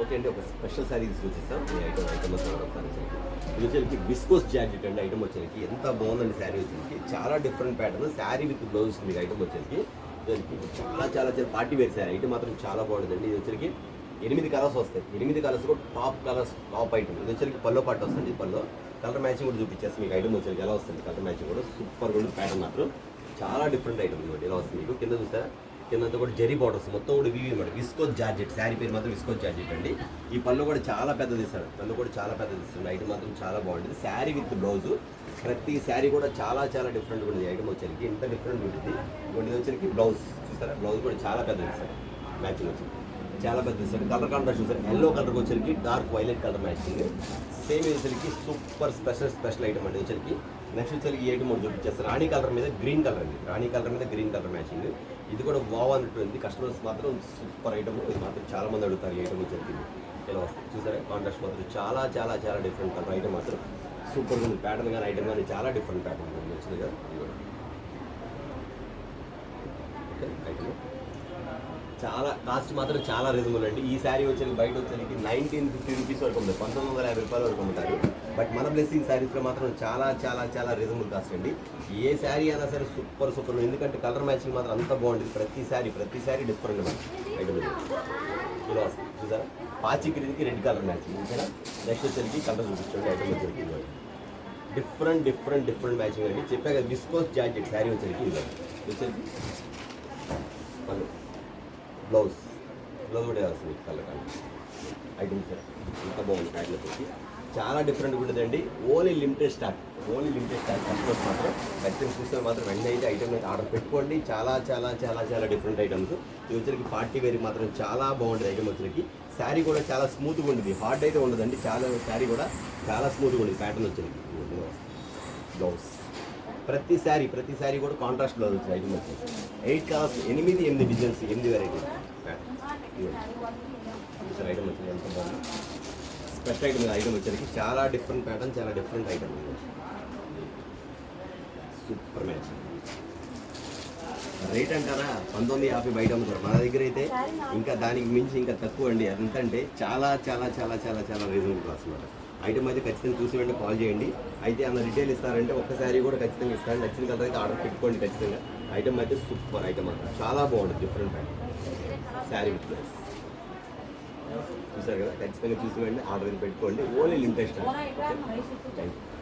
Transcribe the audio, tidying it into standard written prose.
Okay అండి, ఒక special sari తీసుకొచ్చేస్తాం ఈ ఐటమ్ ఒకసారి ఇది వచ్చేసి విస్కోస్ జాకెట్ అండి. ఐటమ్ వచ్చేసరికి ఎంత బాగుందండి శారీ వచ్చేసరికి, చాలా different pattern sari with blouse మీకు ఐటమ్ వచ్చేసరికి చాలా చాలా చాలా పార్టీ వేర్ శారీ ఐటమ్ మాత్రం చాలా బాగుంటుందండి. ఇది వచ్చేసరికి 8 కలర్స్ వస్తాయి. 8 కలర్స్ కూడా టాప్ ఐటమ్. ఇది వచ్చేసరికి పల్లో పాటు వస్తుంది. పల్లో కలర్ మ్యాచింగ్ కూడా చూపించేసి మీకు ఐటమ్ వచ్చేసరికి ఎలా వస్తుంది. కలర్ మ్యాచింగ్ కూడా సూపర్ ఉంది. ప్యాటర్న్ మాత్రం చాలా డిఫరెంట్ ఐటమ్ ఇవ్వండి. ఎలా వస్తుంది మీకు కింద చూస్తారా, కిందంతా కూడా జరీ బార్డర్స్ మొత్తం కూడా వివి అనమాట. విస్కోస్ జార్జెట్ శారీ పేరు మాత్రం విస్కోస్ జార్జెట్ అండి. ఈ పళ్ళు కూడా చాలా పెద్దది ఇస్తాడు. పళ్ళు కూడా చాలా పెద్దది ఇస్తుంది. ఐటమ్ మాత్రం చాలా బాగుంటుంది. శారీ విత్ బ్లౌజ్ ప్రతి శారీ కూడా చాలా చాలా డిఫరెంట్ ఉంటుంది. ఐటమ్ వచ్చేసరికి ఇంత డిఫరెంట్ ఉంటుంది. ఇది వచ్చేసరికి బ్లౌజ్ చూస్తారా, బ్లౌజ్ కూడా చాలా పెద్దది ఇస్తాడు. మ్యాచింగ్ వచ్చి చాలా పెద్ద ఇస్తాడు. కలర్ కాంట్రాస్ట్ చూసారు, ఎల్లో కలర్కి వచ్చేసరికి dark violet colour matching. Same వచ్చేసరికి సూపర్ స్పెషల్ ఐటమ్ అండి. వచ్చేసరికి నెక్స్ట్ వచ్చేసరికి 8 3 చూపించేస్తారు. రాణి కలర్ మీద గ్రీన్ కలర్ అండి. రాణి కలర్ మీద గ్రీన్ కలర్ మ్యాచింగ్. ఇది కూడా వావ్ అన్నట్టుంది. కస్టమర్స్ మాత్రం సూపర్ ఐటమ్. ఇది మాత్రం చాలా మంది అడుగుతారు. ఈ ఐటమ్ వచ్చేసరికి ఇలా వస్తుంది చూసారా. కాంట్రాస్ట్ మాత్రం చాలా చాలా చాలా డిఫరెంట్ కలర్. ఐటమ్ మాత్రం సూపర్ ఉంది. ప్యాటర్న్ కానీ ఐటమ్ కానీ చాలా డిఫరెంట్ ప్యాటర్న్ వచ్చింది కదా. ఓకే, ఐటమ్ చాలా కాస్ట్ మాత్రం చాలా రీజనబుల్ అండి. ఈ శారీ వచ్చేది బయట వచ్చేది 1950 రూపీస్ వరకు ఉంది, 1950 రూపాయల వరకు అమ్ముతారు. బట్ మన బ్లెస్సింగ్ శారీస్లో మాత్రం చాలా చాలా చాలా రీజనబుల్ కాస్ట్ అండి. ఏ శారీ అయినా సరే సూపర్. ఎందుకంటే కలర్ మ్యాచింగ్ మాత్రం అంత బాగుంటుంది. ప్రతి శారీ డిఫరెంట్ ఐటమ్ ఇలా వస్తుంది చూసారా. పాచి గ్రీన్కి రెడ్ కలర్ మ్యాచింగ్ ఓకేనా. నెక్స్ట్ వచ్చేసరికి కలర్ చూపించండి. ఐటమ్ వచ్చేసరికి డిఫరెంట్ మ్యాచింగ్ అండి. చెప్పా కదా విస్కోస్ జాకెట్ శారీ వచ్చేసరికి ఇది వచ్చేసరికి బ్లౌజ్ కూడా వస్తుంది కలర్ ఐటమ్స్ ఎంత బాగుంది. ప్యాటర్న్ వచ్చి చాలా డిఫరెంట్ ఉంటుందండి. ఓన్లీ లిమిటెడ్ స్టాక్ కస్టమర్స్ మాత్రం ఖచ్చితంగా చూస్తే మాత్రం వెంటనే అయితే ఐటమ్ అయితే ఆర్డర్ పెట్టుకోండి. చాలా చాలా చాలా చాలా డిఫరెంట్ ఐటమ్స్. ఇది వచ్చరికి పార్టీ వేర్కి మాత్రం చాలా బాగుంటుంది. ఐటమ్ వచ్చరికి శారీ కూడా చాలా స్మూత్గా ఉంటుంది. హార్డ్ అయితే ఉండదండి. చాలా శారీ కూడా చాలా స్మూత్గా ఉంటుంది. ప్యాటర్న్ వచ్చరికి బ్లౌజ్ ప్రతి శారీ కూడా కాంట్రాస్ట్ బ్లౌజ్ వచ్చింది. ఐటమ్ వచ్చి 8 కలర్స్ 8 డిజైన్స్ 8 వెరైటీ ఐటమ్ వచ్చింది. ఎంత బాగుంది. స్పెషల్ ఐటమ్ ఐటమ్ వచ్చేసరికి చాలా డిఫరెంట్ ప్యాటర్న్, చాలా different item. Super match. Rate అంటారా 1950 బయట అమ్ముతారు. మన దగ్గర అయితే ఇంకా దానికి మించి ఇంకా తక్కువ అండి. ఎంతంటే చాలా చాలా చాలా చాలా చాలా రీజనబుల్ కాస్ట్ అనమాట. ఐటమ్ అయితే ఖచ్చితంగా చూసి వెంటనే కాల్ చేయండి. అయితే అన్న రిటైల్ ఇస్తారంటే ఒక్క శారీ కూడా ఖచ్చితంగా ఇస్తాను. నచ్చిన కలర్ అయితే ఆర్డర్ పెట్టుకోండి ఖచ్చితంగా. ఐటమ్ అయితే సూపర్ ఐటమ్ అంటారు. చాలా బాగుంటుంది. Different pattern sari with plus చూసారు కదా. ఖచ్చితంగా చూసి వెంటనే ఆర్డర్ పెట్టుకోండి. Only limited stock. Thank you.